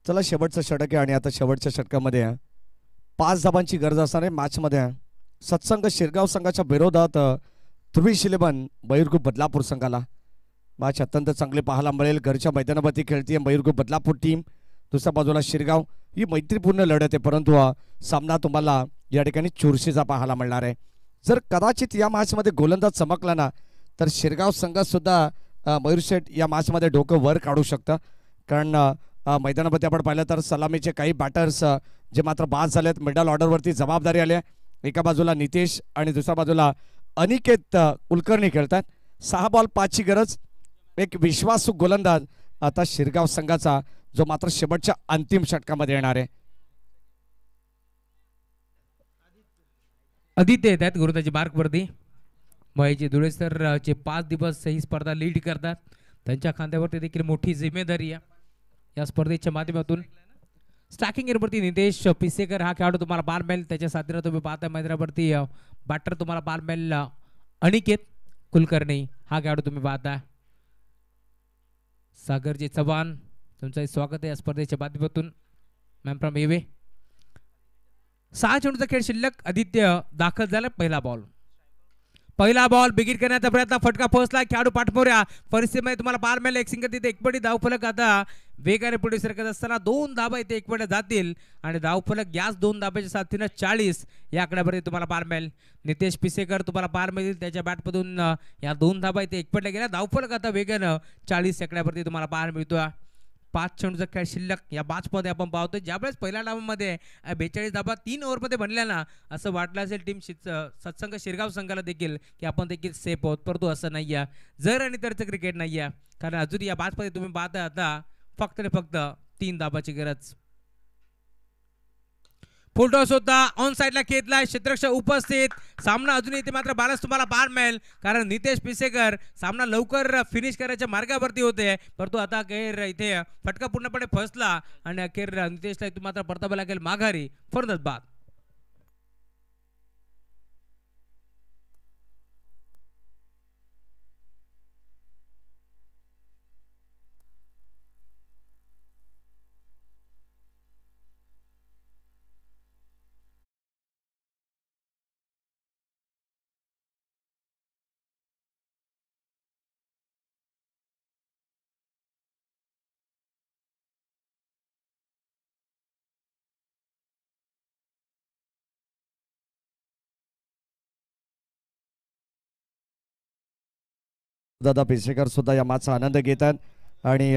[SPEAKER 3] चला शेवटचं षटक आहे आणि आता शेवटच्या षटकामध्ये 5 धाबांची गरज असणार आहे मॅचमध्ये. सत्संग शिरगाव संघाच्या विरोधात ध्रुवी शिलेबन मयूरगुप बदलापूर संघाला. मॅच अत्यंत चांगले पाहायला मिळेल. घरच्या मैदानावरती खेळतीये मयूरगुप बदलापूर टीम, दुसऱ्या बाजूला शिरगाव. ही मैत्रीपूर्ण लढत आहे परंतु सामना तुम्हाला या ठिकाणी चुरशीचा पाहायला मिळणार आहे. जर कदाचित या मॅचमध्ये गोलंदाज चमकला ना तर शिरगाव संघ सुद्धा मयूर शेठ या मॅचमध्ये डोकं वर काढू शकतं. कारण मैदानामध्ये आपण पाहिलं तर सलामीचे काही बॅटर्स जे मात्र बाद झालेत, मिडल ऑर्डरवरती जबाबदारी आली आहे. एका बाजूला नितेश आणि दुसऱ्या बाजूला अनिकेत कुलकर्णी खेळतात. 6 बॉल 5 ची गरज. एक विश्वासू गोलंदाज आता शिरगाव संघाचा जो मात्र शेवटच्या अंतिम षटकामध्ये येणार आहे.
[SPEAKER 2] आदित्य येत आहेत गुरुदाची मार्कवरती. महेशजी धुळे सर जे 5 दिवस ही स्पर्धा लीड करतात त्यांच्या खांद्यावरती देखील मोठी जिम्मेदारी आहे या स्पर्धेच्या माध्यमातून. स्टॅकिंग एरवरती नितेश पिसेकर हा खेळाडू तुम्हाला पाहायला मिळेल. त्याच्या साथीला तुम्ही पाहता मैदानावरती बॅटर तुम्हाला पाहायला मिळेल अनिकेत कुलकर्णी हा खेळाडू तुम्ही पाहता. सागरजी चव्हाण तुमचं स्वागत आहे या स्पर्धेच्या माध्यमातून. Ma'am from एवे. 6 चेंडूचा खेळ शिल्लक. आदित्य दाखल झाला. पहिला बॉल बिगिट करण्याचा प्रयत्न, फटका पोहोचला, खेळाडू पाठमोऱ्या परिस्थितीमध्ये तुम्हाला पाहायला मिळेल. एक सिंगल तिथे एकपडी धावफलक आता वेगाने पुढे सरकत असताना 2 धाबा इथे एकपड्या जातील आणि धावफलक याच 2 धाब्याच्या साथीनं 40 या आकड्यावरती तुम्हाला पाहायला मिळेल. नितेश पिसेकर तुम्हाला पाहायला मिळतील. त्याच्या बॅटमधून या 2 धाबा इथे एकपड्या गेल्या. धावफलक आता वेगानं 40 आकड्यावरती तुम्हाला पाहायला मिळतो. 5 चेंडूचा खेळ शिल्लक या मॅचमध्ये आपण पाहतोय. ज्यावेळेस पहिल्या डावामध्ये 42 धाबा 3 ओव्हरमध्ये बनल्या ना असं वाटलं असेल टीम सत्संग शिरगाव संघाला देखील की आपण देखील सेफ आहोत, परंतु असं नाही आहे. जर आणि तरचं क्रिकेट नाही आहे. कारण अजून या मॅचमध्ये तुम्ही पाहता आता फक्त आणि फक्त 3 धाबाची गरज. फुलटॉस होता, ऑन साइडला खेळलाय, क्षेत्ररक्षक उपस्थित. सामना अजून इथे मात्र बॅलन्स तुम्हाला पाहायला मिळेल कारण नितेश पिसेकर सामना लवकर फिनिश करायच्या मार्गावरती होते, परंतु आता अखेर इथे फटका पूर्णपणे फसला आणि अखेर नितेशला इथे मात्र परतावा लागेल माघारी फरदत बाद.
[SPEAKER 3] दादा पिसेकर सुद्धा या मॅचचा आनंद घेतात आणि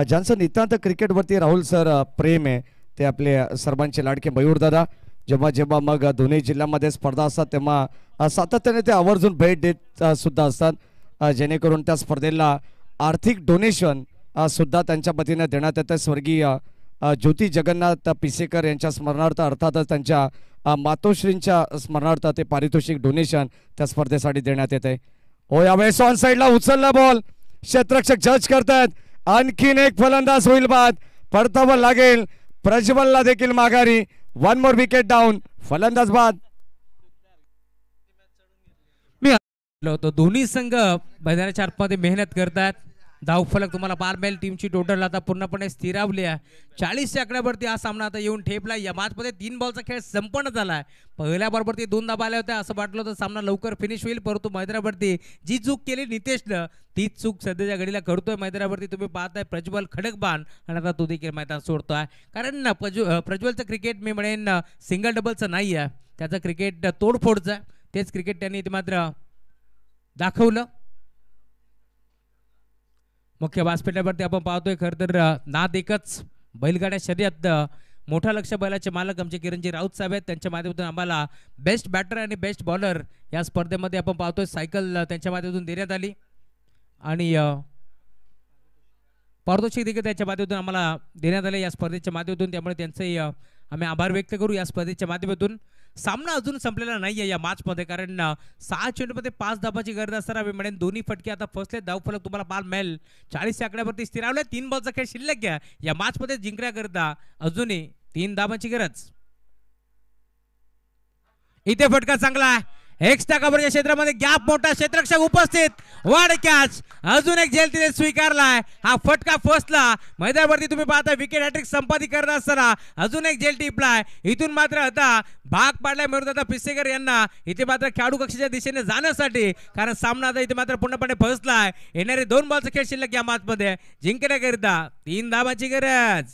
[SPEAKER 3] ज्यांचं नितांत क्रिकेटवरती राहुल सर प्रेम आहे ते आपले सर्वांचे लाडके मयूर दादा. जेव्हा जेव्हा मग दोन्ही जिल्ह्यामध्ये स्पर्धा असतात तेव्हा सातत्याने ते आवर्जून भेट देत सुद्धा असतात, जेणेकरून त्या स्पर्धेला आर्थिक डोनेशन सुद्धा त्यांच्या वतीने देण्यात येतं. स्वर्गीय ज्योती जगन्नाथ पिसेकर यांच्या स्मरणार्थ अर्थातच त्यांच्या मातोश्रींच्या स्मरणार्थ ते पारितोषिक डोनेशन त्या स्पर्धेसाठी देण्यात येते. ओ यावेळेस ऑन साईडला उचलला बॉल, क्षेत्ररक्षक जज करतात. आणखीन एक फलंदाज होईल बाद, परतावा लागेल प्रज्वलला देखील माघारी. 1 मोर विकेट डाऊन, फलंदाज बाद.
[SPEAKER 2] होतो दोन्ही संघ मैदानाच्या आतमध्ये मेहनत करतात. धावफलक तुम्हाला पार मिळेल. टीमची टोटल आता पूर्णपणे स्थिरावली आहे. 40 आकड्यावरती हा सामना आता येऊन ठेपला. या मॅचमध्ये 3 बॉलचा खेळ संपन्न झालाय. पहिल्या बरोबर 2 धाबा आल्या होत्या, असं वाटलं होतं सामना लवकर फिनिश होईल, परंतु मैदानावरती जी चूक केली नितेशनं तीच चूक सध्याच्या घडीला करतोय मैदानावरती. तुम्ही पाहताय प्रज्वल खडकबाण आणि आता तो देखील मैदान सोडतोय. कारण प्रज्वलचं क्रिकेट मी म्हणेन सिंगल डबलचं नाही आहे, त्याचं क्रिकेट तोडफोडचं आहे. तेच क्रिकेट त्यांनी इथे मात्र दाखवलं. मुख्य व्यासपीठावरती आपण पाहतोय खरं तर नाद एकच, बैलगाड्या शर्यत. मोठा लक्ष बैलाचे मालक आमचे किरणजी राऊत साहेब आहेत. त्यांच्या माध्यमातून आम्हाला बेस्ट बॅटर आणि बेस्ट बॉलर या स्पर्धेमध्ये आपण पाहतोय सायकल त्यांच्या माध्यमातून देण्यात आली आणि पारितोषिक देखील त्यांच्या माध्यमातून आम्हाला देण्यात आले या स्पर्धेच्या माध्यमातून. त्यामुळे त्यांचे आम्ही आभार व्यक्त करू या स्पर्धेच्या माध्यमातून. सामना अजून संपलेला नाही आहे या मॅचमध्ये, कारण 6 चेंडूमध्ये 5 धाबाची गरज असताना मी म्हणेन दोन्ही फटके आता फसले. धावफलक तुम्हाला पार मिळेल. 40 आकड्यावरती स्थिरावले. 3 बॉलचा खेळ शिल्लक घ्या. या मॅचमध्ये जिंकण्याकरता अजूनही 3 धाबांची गरज. इथे फटका चांगला आहे. एक्स्ट्रा कव्हरच्या क्षेत्रामध्ये गॅप मोठा, क्षेत्ररक्षक उपस्थित, वाढ कॅच, अजून एक झेल तिथे स्वीकारलाय. हा फटका फसला. मैदानावरती तुम्ही पाहता विकेट हॅट्रिक संपादित करत असताना अजून एक झेल टिपलाय. इथून मात्र आता भाग पाडलाय मिळून आता पिसेकर यांना इथे मात्र खेळाडू कक्षाच्या दिशेने जाण्यासाठी, कारण सामना आता इथे मात्र पूर्णपणे फसलाय. येणारे 2 बॉलचा खेळ शिल्लक या मॅच मध्ये जिंकण्याकरिता 3 धाबांची गरज.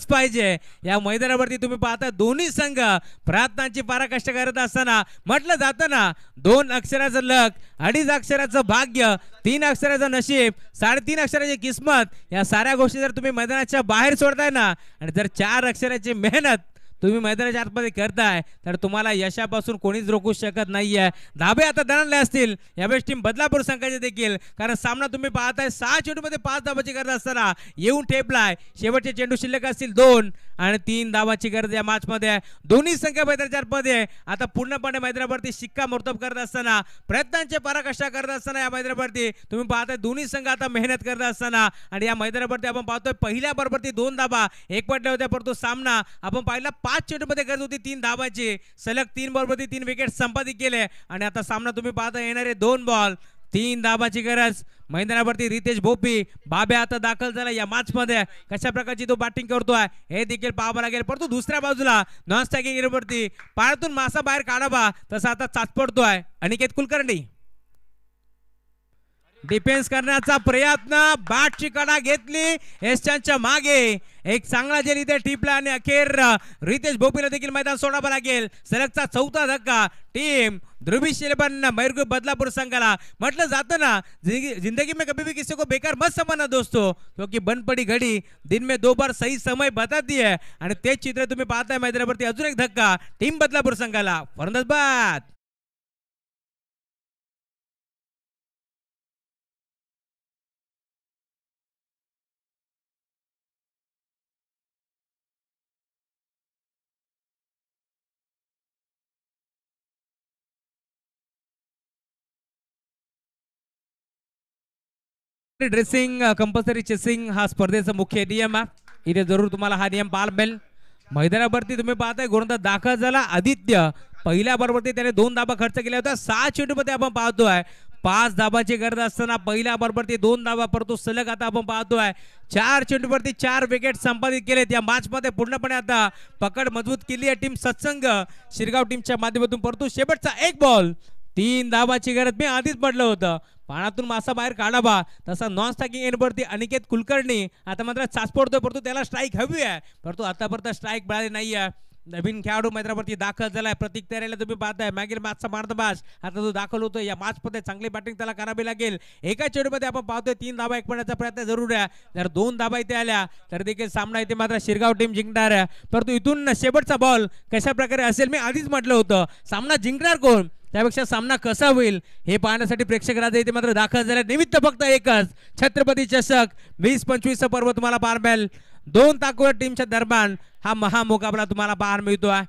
[SPEAKER 2] पाहिजे या मैदानावरती. तुम्ही पाहता दोन्ही संघ प्रयत्नांची पराकाष्ठा करत असताना म्हटलं जातं ना, 2 अक्षराचं लक, 2.5 अक्षराचं भाग्य, 3 अक्षराचं नशीब, 3.5 अक्षराची किस्मत, या साऱ्या गोष्टी जर तुम्ही मैदानाच्या बाहेर सोडताय ना आणि जर 4 अक्षराची मेहनत तुम्ही मैदानाच्या आतमध्ये करताय तर तुम्हाला यशापासून कोणीच रोखू शकत नाहीये. धाबे आता दणाणले असतील यावेळेस टीम बदलापूर संघाचे देखील, कारण सामना तुम्ही पाहताय 6 चेंडूमध्ये 5 धाबाची गरज असताना येऊन ठेपलाय. शेवटचे चेंडू शिल्लक असतील 2 आणि 3 धाबाची गरज या मॅच मध्ये. दोन्ही संघ मैदानाच्या आतमध्ये आता पूर्णपणे मैदानावरती शिक्कामोर्तब करत असताना, प्रयत्नांचे पराकाष्ठा करत असताना या मैदानावरती तुम्ही पाहताय दोन्ही संघ आता मेहनत करत असताना. आणि या मैदानावरती आपण पाहतोय पहिल्या बरोबरती 2 धाबा एक पडल्या होत्या, परंतु सामना आपण पाहिला 5 चेंडूमध्ये गरज होती 3 धाबाची. सलग 3 बॉलवरती 3 विकेट संपादित केले आणि आता सामना तुम्ही पाहता येणारे 2 बॉल 3 धाबाची गरज. मैदानावरती रितेश भोपी बाब्या आता दाखल झाला या मॅच मध्ये. कशा प्रकारची तो बॅटिंग करतोय हे देखील पाहावं लागेल, परंतु दुसऱ्या बाजूला नॉन स्ट्रायकिंग एरियावरती पायातून मासा बाहेर काढावा तसा आता चाचपडतोय अनिकेत कुलकर्णी. डिफेन्स करण्याचा प्रयत्न, बॅटची कडा घेतली एस्टनच्या मागे, एक चांगला जे इथे टिपला आणि अखेर रितेश भोपीला देखील मैदान सोडावं लागेल. सलगचा 4था धक्का टीम ध्रुवी शिलेबन मैरगुप बदलापूर संघाला. म्हटलं जातं ना, जिंदगी में कभी भी किसी को बेकार मत समझना दोस्तों, क्योंकि बन पड़ी घड़ी दिन में 2 बार सही समय बताती है. आणि तेच चित्र तुम्ही पाहताय मैदानावरती. अजून एक धक्का टीम बदलापूर संघाला. फलंदाज बाद. ड्रेसिंग कंपल्सरी चेसिंग हा स्पर्धेचा मुख्य नियम आहे. इथे जरूर तुम्हाला हा नियम पाहायला मिळेल. मैदानावरती तुम्ही पाहताय गोलंदाज दाखल झाला आदित्य. पहिल्या बरोबरती त्याने 2 धाबा खर्च केल्या होत्या. 6 चेंडूमध्ये आपण पाहतोय 5 धाबाची गरज असताना पहिल्या बरोबरती 2 धाबा, परंतु सलग आता आपण पाहतोय 4 चेंडूवरती 4 विकेट संपादित केलेत. या मॅच मध्ये पूर्णपणे आता पकड मजबूत केली आहे टीम सत्संग शिरगाव टीमच्या माध्यमातून, परंतु शेवटचा 1 बॉल 3 धाबाची गरज. मी आधीच म्हटलं होतं पाण्यातून मासा बाहेर काढावा तसा नॉन स्ट्रायकिंग एंडवरती अनिकेत कुलकर्णी आता मात्र चाचपडतोय, परंतु त्याला स्ट्राईक हवी आहे, परंतु आतापर्यंत स्ट्राईक मिळाली नाही आहे.
[SPEAKER 4] नवीन खेळाडू मैदानावरती दाखल झालाय प्रतीक तेरेला तुम्ही पाहताय मागील मॅचचा मार्दबाज आता तो दाखल होतोय या मॅच मध्ये चांगली बॅटिंग त्याला करावी लागेल एका चेंडूमध्ये आपण पाहतोय 3 धाबा एक पडण्याचा प्रयत्न जरूर आहे जर 2 धाबा इथे आल्या तर देखील सामना इथे मात्र शिरगाव टीम जिंकणार आहे परंतु इथून शेवटचा बॉल कशा प्रकारे असेल मी आधीच म्हटलं होतं सामना जिंकणार कोण त्यापेक्षा सामना कसा होईल हे पाहण्यासाठी प्रेक्षक राजा इथे मात्र दाखल झाले निमित्त फक्त एकच छत्रपती चषक 20-25 पर्व तुम्हाला पाहायला मिळेल 2 ताकद टीमच्या दरम्यान हा महामुकाबला तुम्हाला पाहायला मिळतोय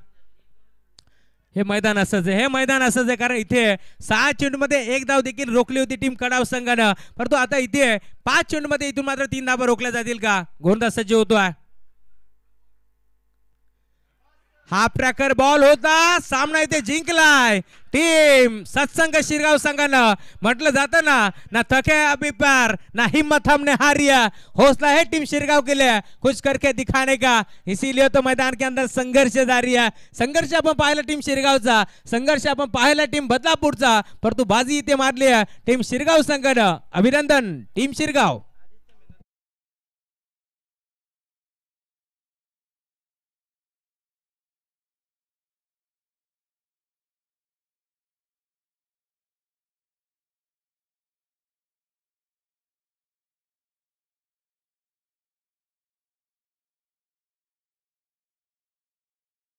[SPEAKER 4] हे मैदान असंच आहे हे मैदान असंच आहे कारण इथे 6 चेंडूमध्ये 1 धाव देखील रोखली होती टीम कडाव संघानं परंतु आता इथे 5 चेंडूमध्ये इथून मात्र 3 धावा रोखल्या जातील का गोलंदाज सज्ज होतोय हा प्रकार बॉल होता सामना इथे जिंकलाय टीम सत्संग शिरगाव संघानं म्हटलं जातं ना थके अभी पार ना हिम्मत हमने हारिया हौसला है टीम शिरगाव के लिए कुछ करके दिखाने का इसीलिए तो मैदान के अंदर संघर्ष जारी है संघर्ष आपण पाहिला टीम शिरगावचा संघर्ष आपण पाहिला टीम बदलापूरचा परंतु बाजी इथे मारली आहे टीम शिरगाव संघानं अभिनंदन टीम शिरगाव